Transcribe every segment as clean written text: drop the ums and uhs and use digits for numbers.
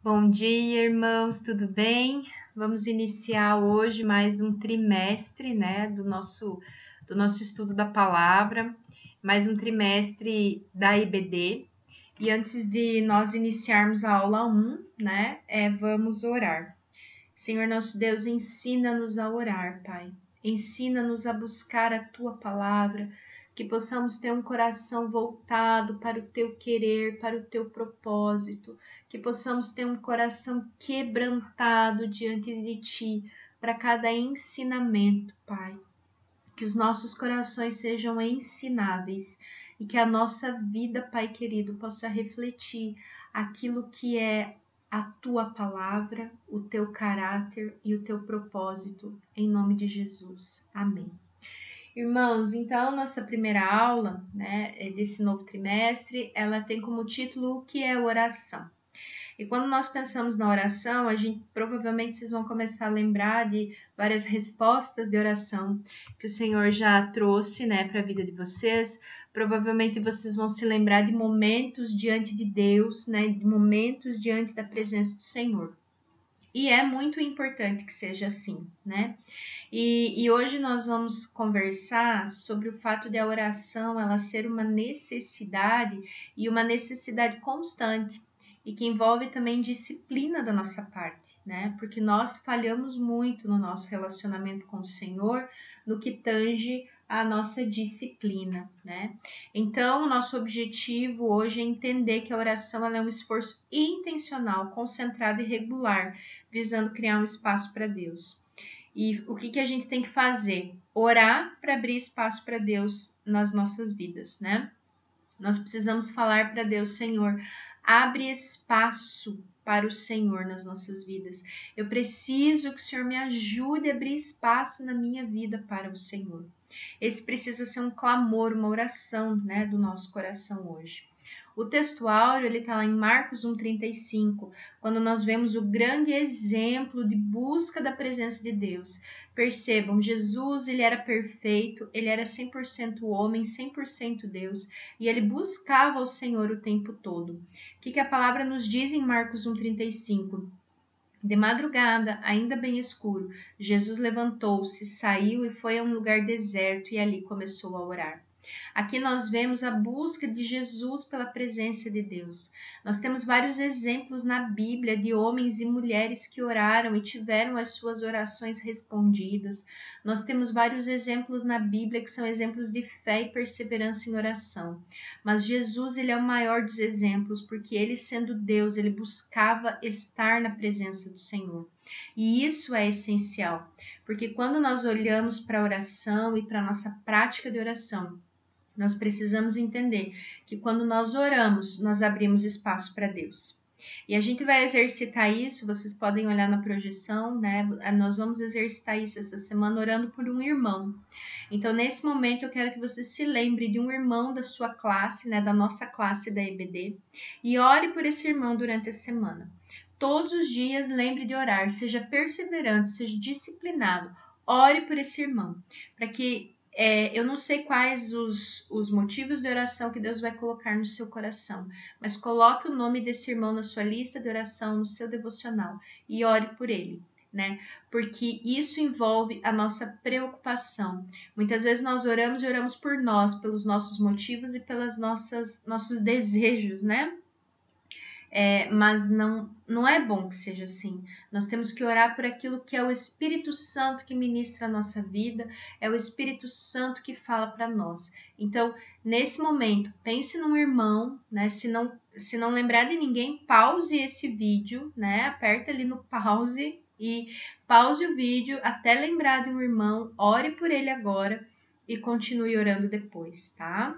Bom dia, irmãos, tudo bem? Vamos iniciar hoje mais um trimestre, né, do nosso estudo da palavra, mais um trimestre da IBD. E antes de nós iniciarmos a aula 1, né, vamos orar. Senhor nosso Deus, ensina-nos a orar, Pai. Ensina-nos a buscar a Tua palavra, que possamos ter um coração voltado para o Teu querer, para o Teu propósito, que possamos ter um coração quebrantado diante de Ti, para cada ensinamento, Pai. Que os nossos corações sejam ensináveis e que a nossa vida, Pai querido, possa refletir aquilo que é a Tua palavra, o Teu caráter e o Teu propósito, em nome de Jesus. Amém. Irmãos, então, nossa primeira aula, né, desse novo trimestre, ela tem como título o que é oração. E quando nós pensamos na oração, provavelmente vocês vão começar a lembrar de várias respostas de oração que o Senhor já trouxe, né, para a vida de vocês. Provavelmente vocês vão se lembrar de momentos diante de Deus, né, de momentos diante da presença do Senhor. E é muito importante que seja assim, né? E hoje nós vamos conversar sobre o fato de a oração ela ser uma necessidade e uma necessidade constante e que envolve também disciplina da nossa parte, né? Porque nós falhamos muito no nosso relacionamento com o Senhor no que tange a nossa disciplina, né? Então, o nosso objetivo hoje é entender que a oração ela é um esforço intencional, concentrado e regular, visando criar um espaço para Deus. E o que a gente tem que fazer? Orar para abrir espaço para Deus nas nossas vidas, né? Nós precisamos falar para Deus, Senhor, abre espaço para o Senhor nas nossas vidas. Eu preciso que o Senhor me ajude a abrir espaço na minha vida para o Senhor. Esse precisa ser um clamor, uma oração, né, do nosso coração hoje. O texto áureo, ele está lá em Marcos 1,35, quando nós vemos o grande exemplo de busca da presença de Deus. Percebam, Jesus, ele era perfeito, ele era 100% homem, 100% Deus, e ele buscava o Senhor o tempo todo. O que a palavra nos diz em Marcos 1,35? De madrugada, ainda bem escuro, Jesus levantou-se, saiu e foi a um lugar deserto e ali começou a orar. Aqui nós vemos a busca de Jesus pela presença de Deus. Nós temos vários exemplos na Bíblia de homens e mulheres que oraram e tiveram as suas orações respondidas. Nós temos vários exemplos na Bíblia que são exemplos de fé e perseverança em oração. Mas Jesus, ele é o maior dos exemplos, porque ele, sendo Deus, ele buscava estar na presença do Senhor. E isso é essencial, porque quando nós olhamos para a oração e para a nossa prática de oração, nós precisamos entender que quando nós oramos, nós abrimos espaço para Deus. E a gente vai exercitar isso, vocês podem olhar na projeção, né? Nós vamos exercitar isso essa semana orando por um irmão. Então, nesse momento, eu quero que você se lembre de um irmão da sua classe, né? Da nossa classe da EBD, e ore por esse irmão durante a semana. Todos os dias, lembre de orar, seja perseverante, seja disciplinado. Ore por esse irmão, para que eu não sei quais os motivos de oração que Deus vai colocar no seu coração, mas coloque o nome desse irmão na sua lista de oração, no seu devocional e ore por ele, né? Porque isso envolve a nossa preocupação. Muitas vezes nós oramos e oramos por nós, pelos nossos motivos e pelos nossos desejos, né? Mas não é bom que seja assim. Nós temos que orar por aquilo que é o Espírito Santo que ministra a nossa vida, é o Espírito Santo que fala para nós. Então, nesse momento, pense num irmão, né? Se não lembrar de ninguém, pause esse vídeo, né? Aperta ali no pause e pause o vídeo até lembrar de um irmão, ore por ele agora e continue orando depois, tá?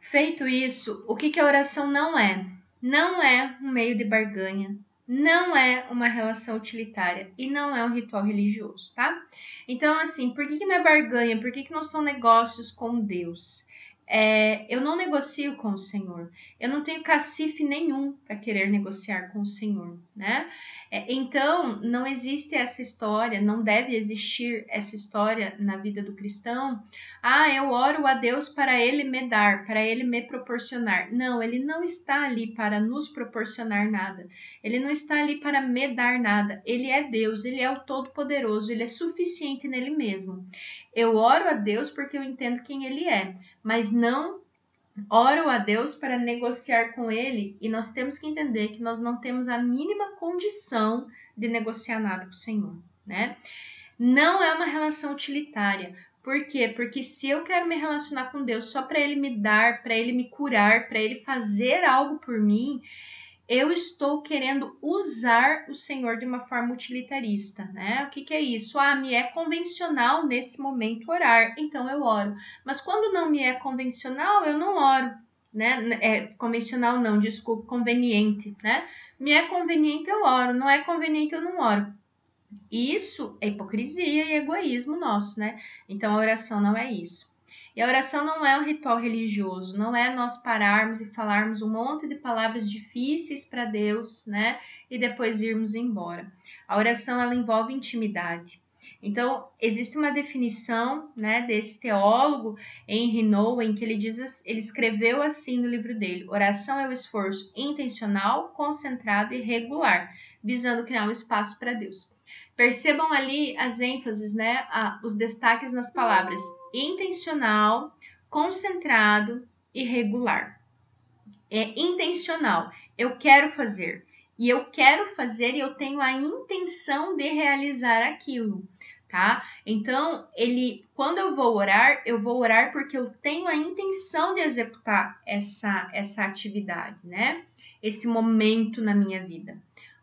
Feito isso, o que a oração não é? Não é um meio de barganha, não é uma relação utilitária e não é um ritual religioso, tá? Então, assim, por que não é barganha? Por que não são negócios com Deus? eu não negocio com o Senhor. Eu não tenho cacife nenhum para querer negociar com o Senhor, né? Então, não existe essa história, não deve existir essa história na vida do cristão. Eu oro a Deus para Ele me dar, para Ele me proporcionar. Não, Ele não está ali para nos proporcionar nada. Ele não está ali para me dar nada. Ele é Deus, Ele é o Todo-Poderoso, Ele é suficiente nele mesmo. Eu oro a Deus porque eu entendo quem Ele é, mas não oro a Deus para negociar com Ele, e nós temos que entender que nós não temos a mínima condição de negociar nada com o Senhor, né? Não é uma relação utilitária. Por quê? Porque se eu quero me relacionar com Deus só para Ele me dar, para Ele me curar, para Ele fazer algo por mim, eu estou querendo usar o Senhor de uma forma utilitarista, né? O que é isso? Me é convencional nesse momento orar, então eu oro. Mas quando não me é convencional, eu não oro, né? Convencional não, desculpa, conveniente, né? Me é conveniente, eu oro. Não é conveniente, eu não oro. Isso é hipocrisia e egoísmo nosso, né? Então a oração não é isso. E a oração não é um ritual religioso, não é nós pararmos e falarmos um monte de palavras difíceis para Deus, né? E depois irmos embora. A oração, ela envolve intimidade. Então, existe uma definição, né, desse teólogo, Henry Nouwen, que ele escreveu assim no livro dele: oração é o esforço intencional, concentrado e regular, visando criar um espaço para Deus. Percebam ali as ênfases, né, os destaques nas palavras intencional, concentrado e regular. É intencional, eu quero fazer. E eu quero fazer e eu tenho a intenção de realizar aquilo, tá? Então, quando eu vou orar porque eu tenho a intenção de executar essa atividade, né? Esse momento na minha vida.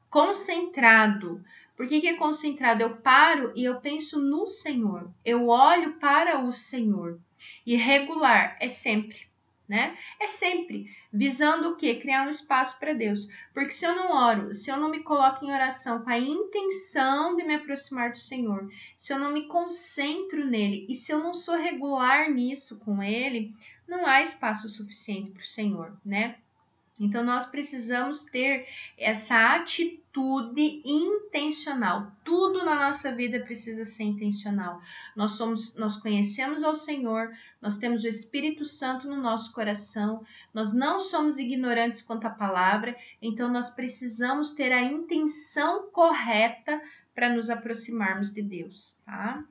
Concentrado. Por que é concentrado? Eu paro e eu penso no Senhor. Eu olho para o Senhor. E regular é sempre, né? É sempre. Visando o quê? Criar um espaço para Deus. Porque se eu não oro, se eu não me coloco em oração com a intenção de me aproximar do Senhor, se eu não me concentro nele e se eu não sou regular nisso com ele, não há espaço suficiente para o Senhor, né? Então, nós precisamos ter essa atitude intencional. Tudo na nossa vida precisa ser intencional. Nós conhecemos ao Senhor, nós temos o Espírito Santo no nosso coração, nós não somos ignorantes quanto à palavra, então nós precisamos ter a intenção correta para nos aproximarmos de Deus, tá?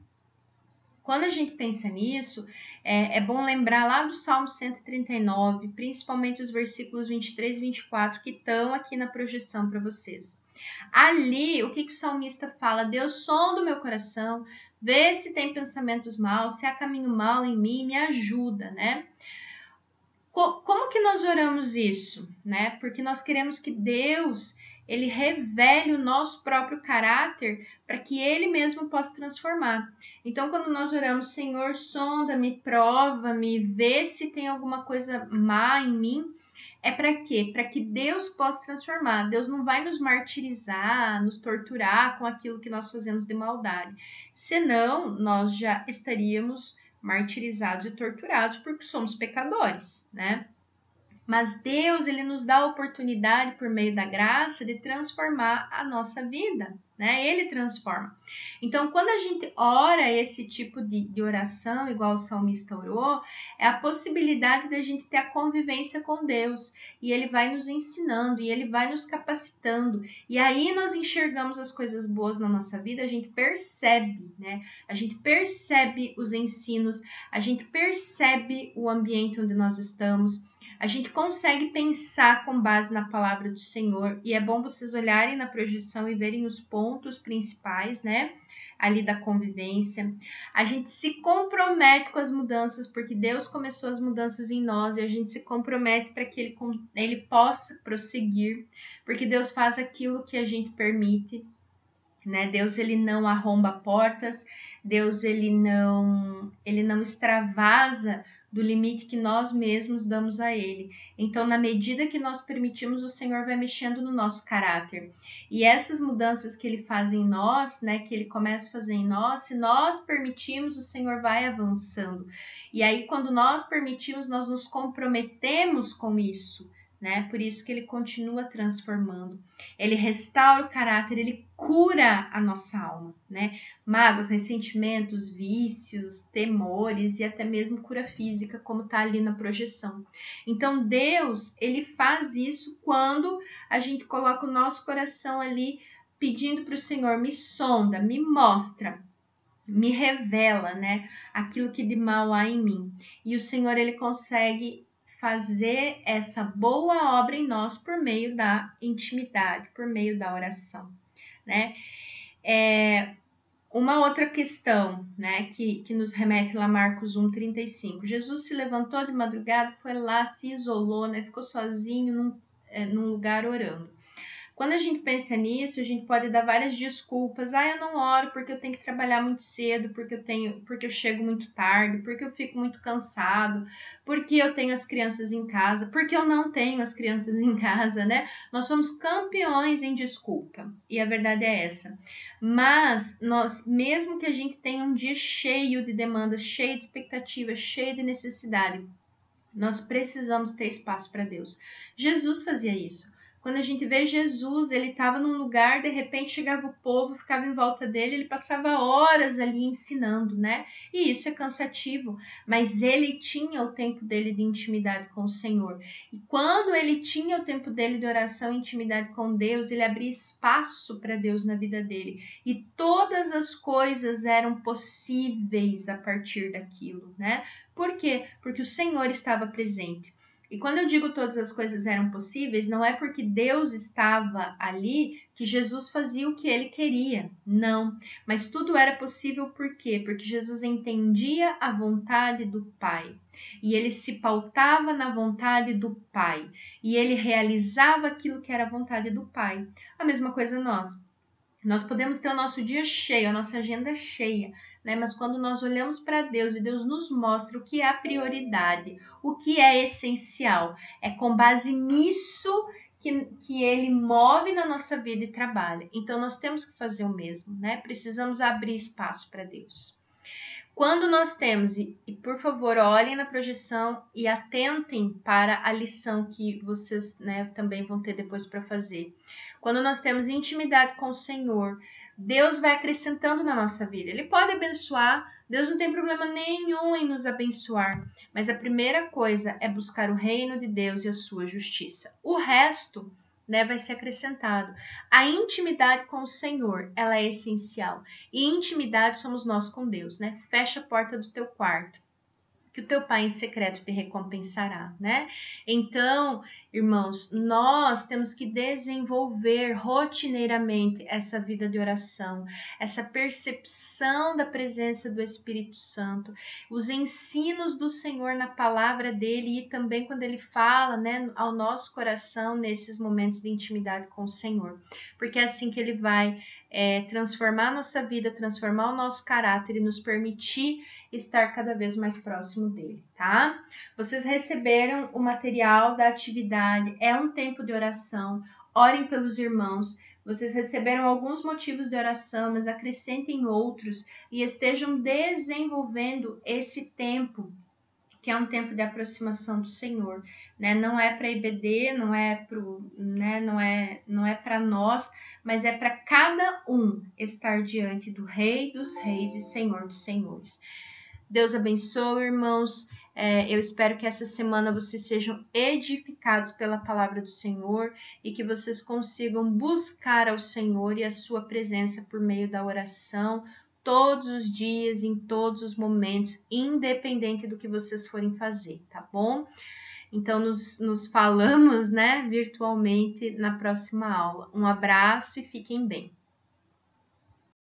Quando a gente pensa nisso, é bom lembrar lá do Salmo 139, principalmente os versículos 23 e 24, que estão aqui na projeção para vocês. Ali, o que o salmista fala? Deus, sonda o meu coração, vê se tem pensamentos maus, se há caminho mau em mim, me ajuda, né? Como que nós oramos isso, né? Porque nós queremos que Deus, ele revele o nosso próprio caráter para que ele mesmo possa transformar. Então, quando nós oramos, Senhor, sonda-me, prova-me, vê se tem alguma coisa má em mim, é para quê? Para que Deus possa transformar. Deus não vai nos martirizar, nos torturar com aquilo que nós fazemos de maldade. Senão, nós já estaríamos martirizados e torturados porque somos pecadores, né? Mas Deus, ele nos dá a oportunidade, por meio da graça, de transformar a nossa vida, né? Ele transforma. Então, quando a gente ora esse tipo de oração, igual o salmista orou, é a possibilidade da gente ter a convivência com Deus. E ele vai nos ensinando, e ele vai nos capacitando. E aí nós enxergamos as coisas boas na nossa vida, a gente percebe, né? A gente percebe os ensinos, a gente percebe o ambiente onde nós estamos. A gente consegue pensar com base na palavra do Senhor, e é bom vocês olharem na projeção e verem os pontos principais, né, ali da convivência. A gente se compromete com as mudanças, porque Deus começou as mudanças em nós, e a gente se compromete para que ele possa prosseguir, porque Deus faz aquilo que a gente permite, né? Deus, ele não arromba portas, Deus, ele não extravasa do limite que nós mesmos damos a Ele. Então, na medida que nós permitimos, o Senhor vai mexendo no nosso caráter. E essas mudanças que Ele faz em nós, né, que Ele começa a fazer em nós, se nós permitimos, o Senhor vai avançando. E aí, quando nós permitimos, nós nos comprometemos com isso, né? Por isso que Ele continua transformando. Ele restaura o caráter, Ele cura a nossa alma, né? Mágoas, ressentimentos, vícios, temores e até mesmo cura física, como está ali na projeção. Então, Deus, Ele faz isso quando a gente coloca o nosso coração ali pedindo para o Senhor, me sonda, me mostra, me revela, né, aquilo que de mal há em mim. E o Senhor, Ele consegue fazer essa boa obra em nós por meio da intimidade, por meio da oração, né? Uma outra questão, né, que nos remete lá a Marcos 1,35. Jesus se levantou de madrugada, foi lá, se isolou, né, ficou sozinho num lugar orando. Quando a gente pensa nisso, a gente pode dar várias desculpas. Eu não oro porque eu tenho que trabalhar muito cedo, porque eu chego muito tarde, porque eu fico muito cansado, porque eu tenho as crianças em casa, porque eu não tenho as crianças em casa, né? Nós somos campeões em desculpa, e a verdade é essa. Mas nós, mesmo que a gente tenha um dia cheio de demandas, cheio de expectativas, cheio de necessidade, nós precisamos ter espaço para Deus. Jesus fazia isso. Quando a gente vê Jesus, ele estava num lugar, de repente chegava o povo, ficava em volta dele, ele passava horas ali ensinando, né? E isso é cansativo, mas ele tinha o tempo dele de intimidade com o Senhor. E quando ele tinha o tempo dele de oração e intimidade com Deus, ele abria espaço para Deus na vida dele. E todas as coisas eram possíveis a partir daquilo, né? Por quê? Porque o Senhor estava presente. E quando eu digo todas as coisas eram possíveis, não é porque Deus estava ali que Jesus fazia o que ele queria. Não. Mas tudo era possível por quê? Porque Jesus entendia a vontade do Pai. E ele se pautava na vontade do Pai. E ele realizava aquilo que era a vontade do Pai. A mesma coisa nós. Nós podemos ter o nosso dia cheio, a nossa agenda cheia, né? Mas quando nós olhamos para Deus e Deus nos mostra o que é a prioridade, o que é essencial, é com base nisso que Ele move na nossa vida e trabalha. Então nós temos que fazer o mesmo, né? Precisamos abrir espaço para Deus. Quando nós temos, e por favor, olhem na projeção e atentem para a lição que vocês, né, também vão ter depois para fazer. Quando nós temos intimidade com o Senhor, Deus vai acrescentando na nossa vida. Ele pode abençoar, Deus não tem problema nenhum em nos abençoar. Mas a primeira coisa é buscar o reino de Deus e a sua justiça. O resto, né, vai ser acrescentado. A intimidade com o Senhor, ela é essencial. E intimidade somos nós com Deus, né? Fecha a porta do teu quarto, que o teu Pai em secreto te recompensará, né? Então, irmãos, nós temos que desenvolver rotineiramente essa vida de oração, essa percepção da presença do Espírito Santo, os ensinos do Senhor na palavra dele e também quando ele fala, né, ao nosso coração nesses momentos de intimidade com o Senhor, porque é assim que ele vai transformar a nossa vida, transformar o nosso caráter e nos permitir estar cada vez mais próximo dele, tá? Vocês receberam o material da atividade, é um tempo de oração, orem pelos irmãos, vocês receberam alguns motivos de oração, mas acrescentem outros e estejam desenvolvendo esse tempo, que é um tempo de aproximação do Senhor, né? Não é para IBD, não é para nós, mas é para cada um estar diante do Rei dos Reis e Senhor dos Senhores. Deus abençoe, irmãos. Eu espero que essa semana vocês sejam edificados pela palavra do Senhor e que vocês consigam buscar ao Senhor e a sua presença por meio da oração todos os dias, em todos os momentos, independente do que vocês forem fazer, tá bom? Então, nos falamos, né, virtualmente na próxima aula. Um abraço e fiquem bem.